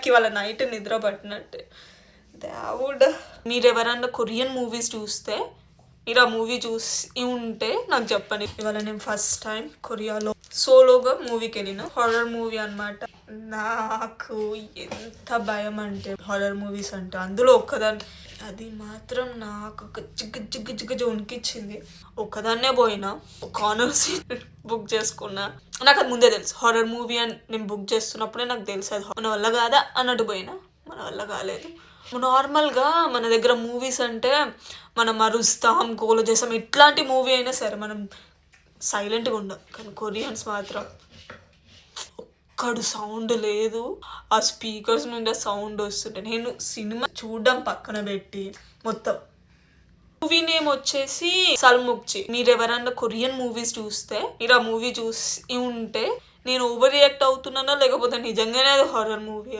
నాకు ఇవాళ నైట్ నిద్ర పట్టినట్టే. దేవుడా, మీరు ఎవరన్నా కొరియన్ మూవీస్ చూస్తే, మీరు ఆ మూవీ చూసి ఉంటే నాకు చెప్పండి. ఇవాళ నేను ఫస్ట్ టైం కొరియాలో సోలోగా మూవీకి వెళ్ళిన. హారర్ మూవీ అనమాట. నాకు ఎంత భయం అంటే హారర్ మూవీస్ అంటే, అందులో ఒక్కదాన్ని అది మాత్రం నాకు జిగ్గు వణికిచ్చింది. ఒక్కదాన్నే పోయినా, కార్నర్ సీట్ బుక్ చేసుకున్నా. నాకు అది ముందే తెలుసు హారర్ మూవీ అని. నేను బుక్ చేస్తున్నప్పుడే నాకు తెలుసు అది మన వల్ల కాదా అన్నట్టు పోయినా. మన వల్ల కాలేదు. నార్మల్గా మన దగ్గర మూవీస్ అంటే మనం అరుస్తాం, గోల చేస్తాం. ఎట్లాంటి మూవీ అయినా సరే మనం సైలెంట్గా ఉండం. కానీ కొరియన్స్ మాత్రం ఒక్కడు సౌండ్ లేదు. ఆ స్పీకర్స్ నుండి ఆ సౌండ్ వస్తుంటే నేను సినిమా చూడడం పక్కన పెట్టి మొత్తం. మూవీ నేమ్ వచ్చేసి సల్ముక్చి. మీరు ఎవరన్నా కొరియన్ మూవీస్ చూస్తే, మీరు ఆ మూవీ చూసి ఉంటే నేను ఓవర్ రియాక్ట్ అవుతున్నానా లేకపోతే నిజంగానే అది హారర్ మూవీ